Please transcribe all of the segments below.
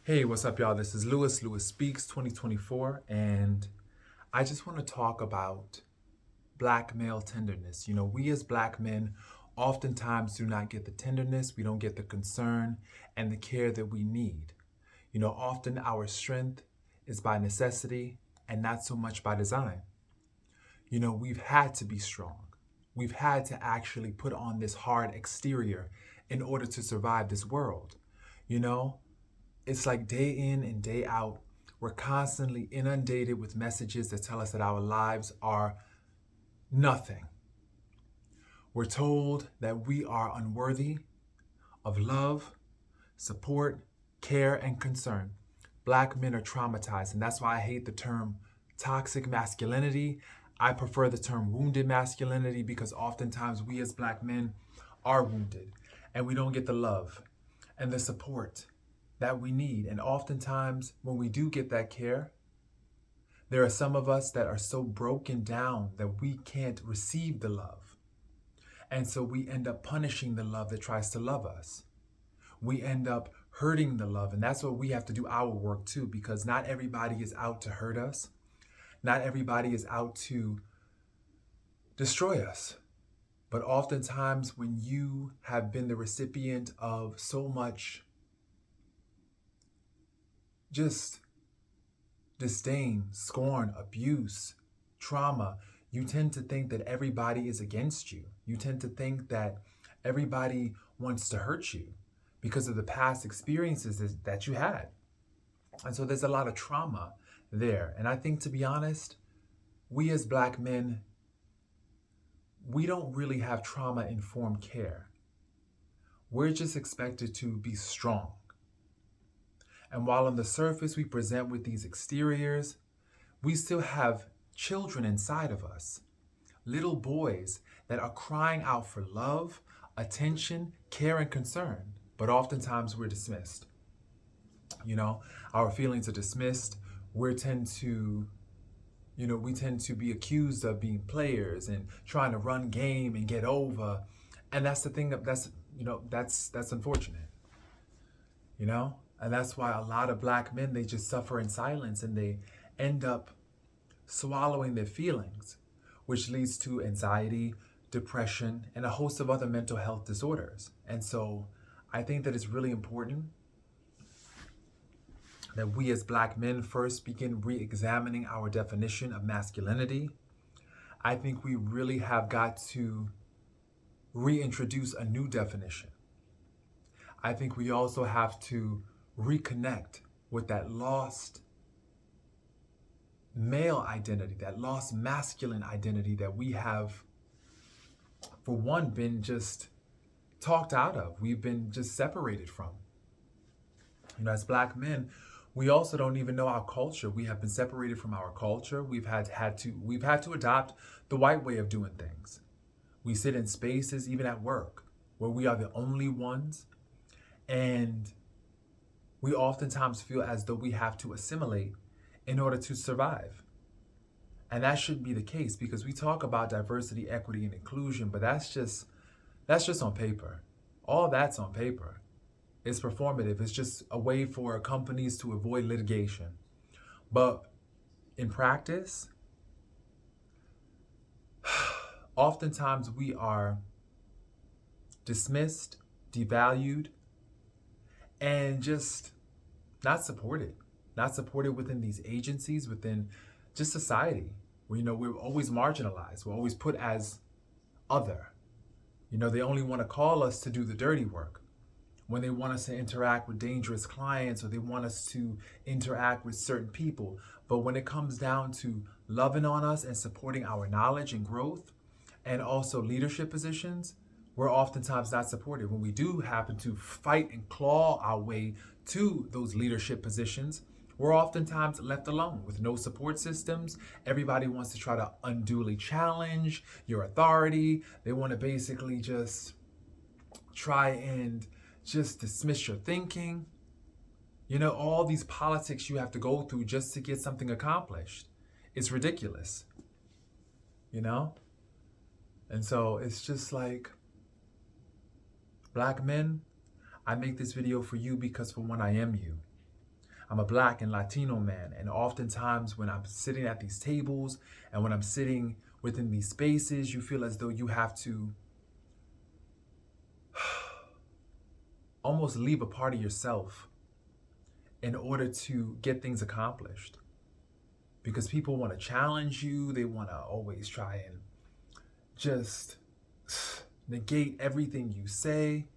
Hey, what's up, y'all? This is Lewis Speaks 2024, and I just want to talk about black male tenderness. We as black men oftentimes do not get the tenderness, we don't get the concern and the care that we need. Often our strength is by necessity and not so much by design. We've had to be strong. We've had to actually put on this hard exterior in order to survive this world. You know, it's like day in and day out, we're constantly inundated with messages that tell us that our lives are nothing. We're told that we are unworthy of love, support, care, and concern. Black men are traumatized, and that's why I hate the term toxic masculinity. I prefer the term wounded masculinity because oftentimes we as black men are wounded and we don't get the love and the support that we need. And oftentimes, when we do get that care, there are some of us that are so broken down that we can't receive the love. And so we end up punishing the love that tries to love us. We end up hurting the love. And that's what we have to do our work too, because not everybody is out to hurt us. Not everybody is out to destroy us. But oftentimes, when you have been the recipient of so much just disdain, scorn, abuse, trauma, you tend to think that everybody is against you. You tend to think that everybody wants to hurt you because of the past experiences that you had. And so there's a lot of trauma there. And I think, to be honest, we as black men, we don't really have trauma-informed care. We're just expected to be strong. And while on the surface we present with these exteriors, we still have children inside of us, little boys that are crying out for love, attention, care, and concern. But oftentimes we're dismissed. Our feelings are dismissed. We tend to be accused of being players and trying to run game and get over. And that's the thing that's unfortunate. And that's why a lot of black men, they just suffer in silence and they end up swallowing their feelings, which leads to anxiety, depression, and a host of other mental health disorders. And so I think that it's really important that we as black men first begin re-examining our definition of masculinity. I think we really have got to reintroduce a new definition. I think we also have to reconnect with that lost male identity, that lost masculine identity that we have, for one, been just talked out of. We've been just separated from. As black men, we also don't even know our culture. We have been separated from our culture. We've had to adopt the white way of doing things. We sit in spaces, even at work, where we are the only ones, and we oftentimes feel as though we have to assimilate in order to survive. And that shouldn't be the case, because we talk about diversity, equity, and inclusion, but that's just on paper. All that's on paper. It's performative. It's just a way for companies to avoid litigation. But in practice, oftentimes we are dismissed, devalued, and just not supported within these agencies, within just society, where we're always marginalized, we're always put as other. They only want to call us to do the dirty work when they want us to interact with dangerous clients, or they want us to interact with certain people. But when it comes down to loving on us and supporting our knowledge and growth, and also leadership positions, we're oftentimes not supported. When we do happen to fight and claw our way to those leadership positions, we're oftentimes left alone with no support systems. Everybody wants to try to unduly challenge your authority. They want to basically just try and just dismiss your thinking. All these politics you have to go through just to get something accomplished. It's ridiculous. And so it's just like, black men, I make this video for you because, for one, I am you. I'm a Black and Latino man. And oftentimes when I'm sitting at these tables and when I'm sitting within these spaces, you feel as though you have to almost leave a part of yourself in order to get things accomplished. Because people want to challenge you, they want to always try and just negate everything you say.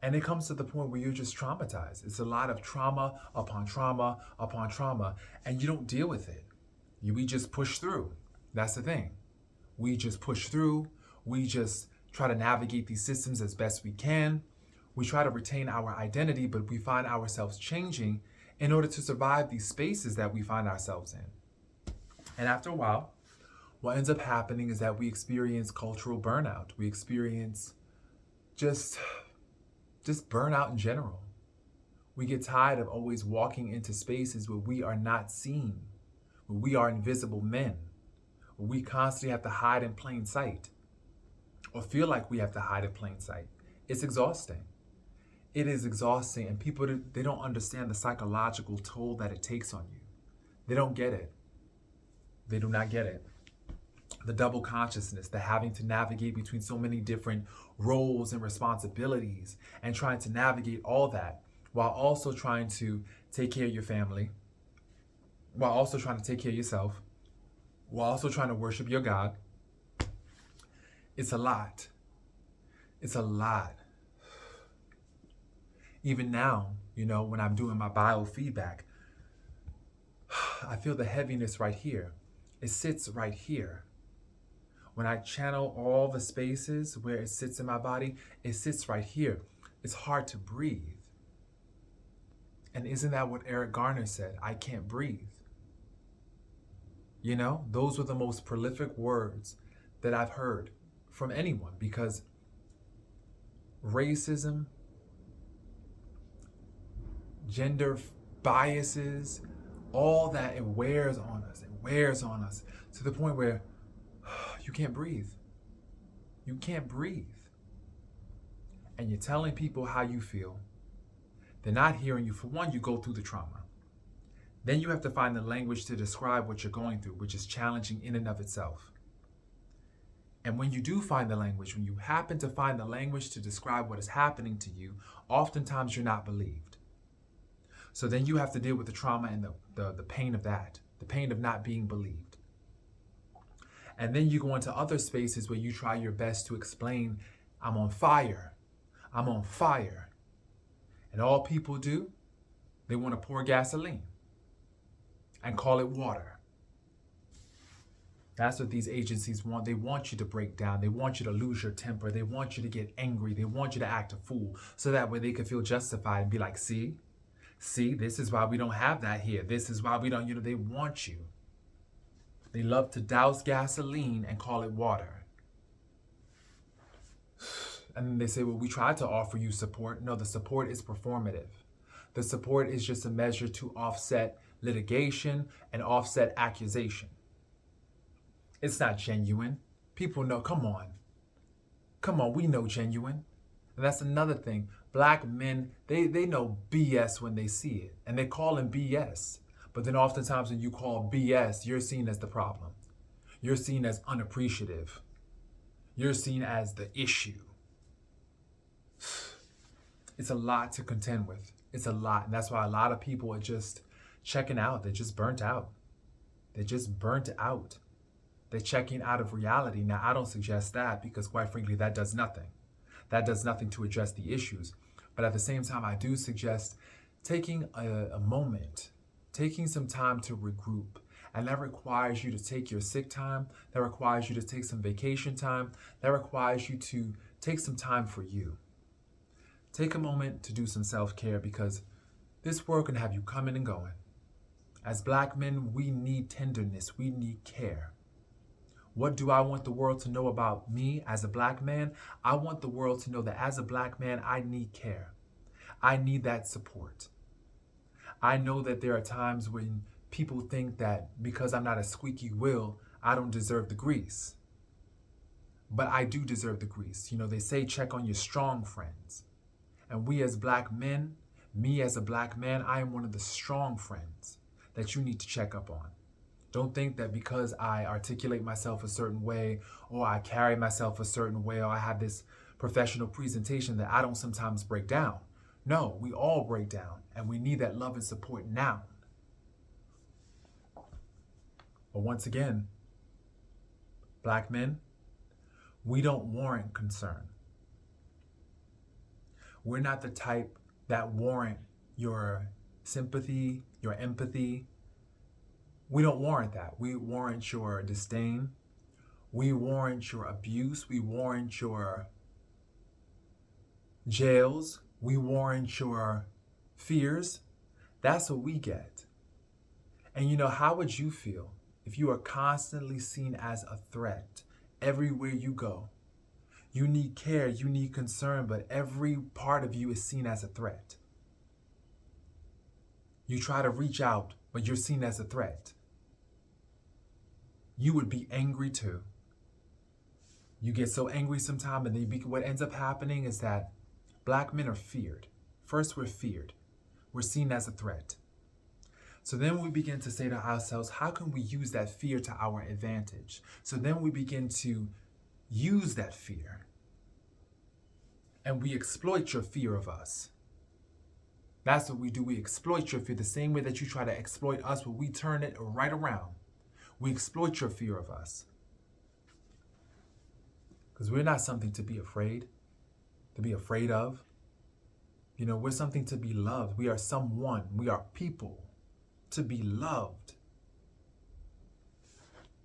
And it comes to the point where you're just traumatized. It's a lot of trauma upon trauma upon trauma, and you don't deal with it. We just push through. That's the thing. We just push through. We just try to navigate these systems as best we can. We try to retain our identity, but we find ourselves changing in order to survive these spaces that we find ourselves in. And after a while, what ends up happening is that we experience cultural burnout. We experience just burnout in general. We get tired of always walking into spaces where we are not seen, where we are invisible men, where we constantly have to hide in plain sight, or feel like we have to hide in plain sight. It's exhausting. It is exhausting, and people, they don't understand the psychological toll that it takes on you. They don't get it. They do not get it. The double consciousness, the having to navigate between so many different roles and responsibilities and trying to navigate all that while also trying to take care of your family, while also trying to take care of yourself, while also trying to worship your God. It's a lot. It's a lot. Even now, when I'm doing my biofeedback, I feel the heaviness right here. It sits right here. When I channel all the spaces where it sits in my body, it sits right here. It's hard to breathe. And isn't that what Eric Garner said? I can't breathe. Those were the most prolific words that I've heard from anyone, because racism, gender biases, all that, it wears on us. It wears on us to the point where you can't breathe. You can't breathe. And you're telling people how you feel. They're not hearing you. For one, you go through the trauma. Then you have to find the language to describe what you're going through, which is challenging in and of itself. And when you do find the language, when you happen to find the language to describe what is happening to you, oftentimes you're not believed. So then you have to deal with the trauma and the pain of that, the pain of not being believed. And then you go into other spaces where you try your best to explain, I'm on fire. I'm on fire. And all people do, they want to pour gasoline and call it water. That's what these agencies want. They want you to break down. They want you to lose your temper. They want you to get angry. They want you to act a fool, so that way they can feel justified and be like, see, this is why we don't have that here. This is why we don't, they want you. They love to douse gasoline and call it water. And then they say, well, we tried to offer you support. No, the support is performative. The support is just a measure to offset litigation and offset accusation. It's not genuine. People know, come on, we know genuine. And that's another thing. Black men, they know BS when they see it. And they call him BS. But then oftentimes when you call BS, you're seen as the problem. You're seen as unappreciative. You're seen as the issue. It's a lot to contend with. It's a lot. And that's why a lot of people are just checking out. They're just burnt out. They're just burnt out. They're checking out of reality. Now, I don't suggest that, because quite frankly, that does nothing. That does nothing to address the issues. But at the same time, I do suggest taking a moment, taking some time to regroup. And that requires you to take your sick time. That requires you to take some vacation time. That requires you to take some time for you. Take a moment to do some self-care, because this world can have you coming and going. As Black men, we need tenderness. We need care. What do I want the world to know about me as a Black man? I want the world to know that as a Black man, I need care. I need that support. I know that there are times when people think that because I'm not a squeaky wheel, I don't deserve the grease. But I do deserve the grease. They say check on your strong friends. And we as Black men, Me as a black man, I am one of the strong friends that you need to check up on. Don't think that because I articulate myself a certain way, or I carry myself a certain way, or I have this professional presentation that I don't sometimes break down. No, we all break down, and we need that love and support now. But once again, black men, we don't warrant concern. We're not the type that warrant your sympathy, your empathy. We don't warrant that. We warrant your disdain. We warrant your abuse. We warrant your jails. We warrant your fears. That's what we get. And how would you feel if you are constantly seen as a threat everywhere you go? You need care, you need concern, but every part of you is seen as a threat. You try to reach out, but you're seen as a threat. You would be angry too. You get so angry sometimes, and then what ends up happening is that black men are feared. First, we're feared. We're seen as a threat. So then we begin to say to ourselves, how can we use that fear to our advantage? So then we begin to use that fear. And we exploit your fear of us. That's what we do. We exploit your fear the same way that you try to exploit us, but we turn it right around. We exploit your fear of us. Because we're not something to be afraid of. We're something to be loved. We are someone. We are people to be loved.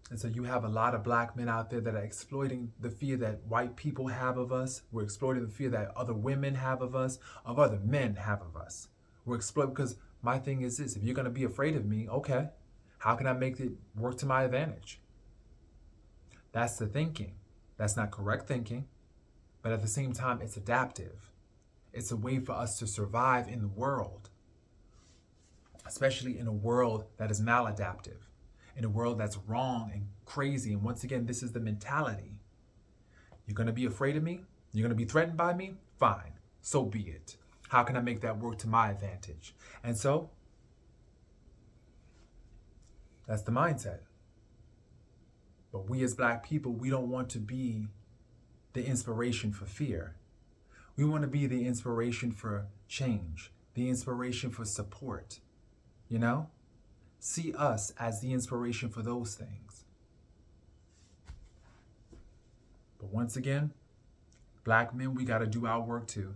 And so you have a lot of black men out there that are exploiting the fear that white people have of us. We're exploiting the fear that other women have of us, of other men have of us. We're exploiting, because my thing is this: if you're going to be afraid of me, okay, how can I make it work to my advantage? That's the thinking. That's not correct thinking, but at the same time, it's adaptive. It's a way for us to survive in the world, especially in a world that is maladaptive, in a world that's wrong and crazy. And once again, this is the mentality. You're going to be afraid of me? You're going to be threatened by me? Fine, so be it. How can I make that work to my advantage? And so, that's the mindset. But we as black people, we don't want to be the inspiration for fear. We want to be the inspiration for change, the inspiration for support, See us as the inspiration for those things. But once again, black men, we got to do our work too.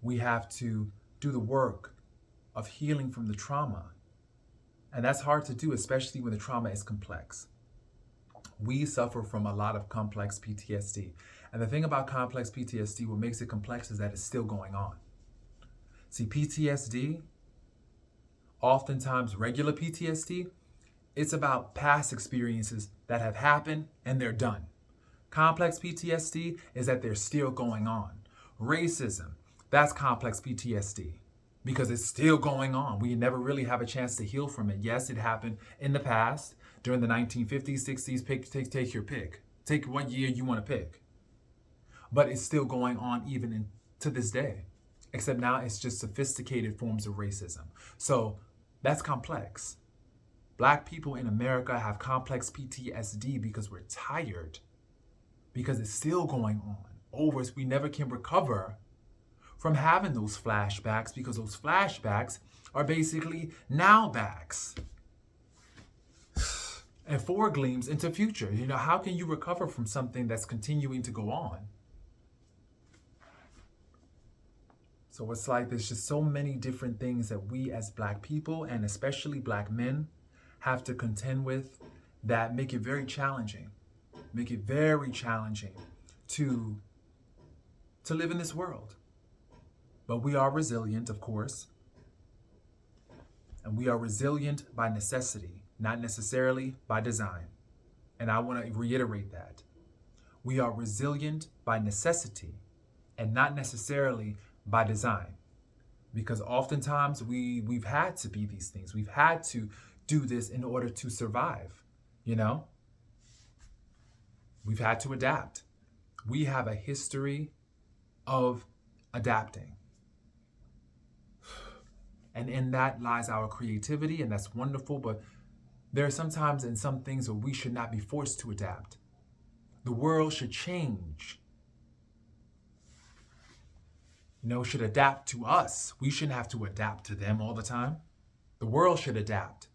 We have to do the work of healing from the trauma. And that's hard to do, especially when the trauma is complex. We suffer from a lot of complex PTSD. And the thing about complex PTSD, what makes it complex, is that it's still going on. See, PTSD, oftentimes regular PTSD, it's about past experiences that have happened and they're done. Complex PTSD is that they're still going on. Racism, that's complex PTSD because it's still going on. We never really have a chance to heal from it. Yes, it happened in the past, during the 1950s, 60s, take your pick. Take what year you want to pick. But it's still going on even to this day, except now it's just sophisticated forms of racism. So that's complex. Black people in America have complex PTSD because we're tired, because it's still going on. We never can recover from having those flashbacks, because those flashbacks are basically now backs and foregleams into future. How can you recover from something that's continuing to go on? So it's like there's just so many different things that we as black people, and especially black men, have to contend with that make it very challenging. Make it very challenging to live in this world. But we are resilient, of course. And we are resilient by necessity, not necessarily by design. And I want to reiterate that. We are resilient by necessity and not necessarily by design. Because oftentimes we've had to be these things. We've had to do this in order to survive, We've had to adapt. We have a history of adapting. And in that lies our creativity, and that's wonderful. But there are sometimes in some things where we should not be forced to adapt. The world should change. Should adapt to us. We shouldn't have to adapt to them all the time. The world should adapt.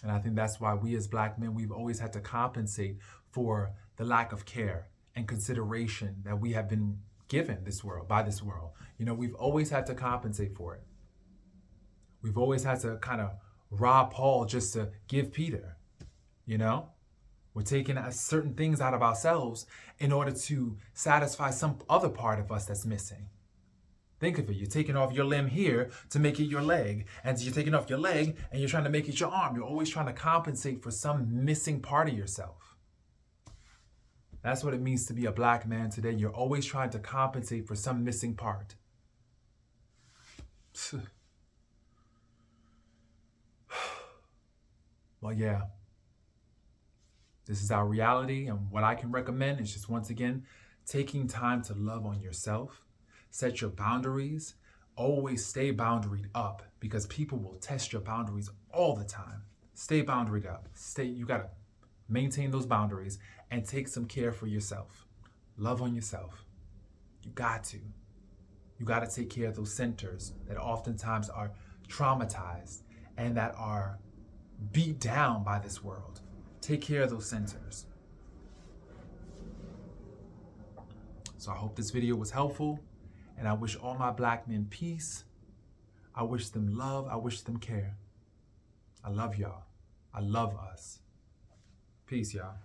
And I think that's why we as Black men, we've always had to compensate for the lack of care and consideration that we have been given by this world. We've always had to compensate for it. We've always had to kind of rob Paul just to give Peter. We're taking certain things out of ourselves in order to satisfy some other part of us that's missing. Think of it. You're taking off your limb here to make it your leg. And you're taking off your leg and you're trying to make it your arm. You're always trying to compensate for some missing part of yourself. That's what it means to be a Black man today. You're always trying to compensate for some missing part. Well, yeah. This is our reality. And what I can recommend is just, once again, taking time to love on yourself. Set your boundaries. Always stay boundaried up, because people will test your boundaries all the time. Stay boundaried up. You got to maintain those boundaries and take some care for yourself. Love on yourself. You got to. You got to take care of those centers that oftentimes are traumatized and that are beat down by this world. Take care of those centers. So I hope this video was helpful. And I wish all my Black men peace. I wish them love. I wish them care. I love y'all. I love us. Peace, y'all.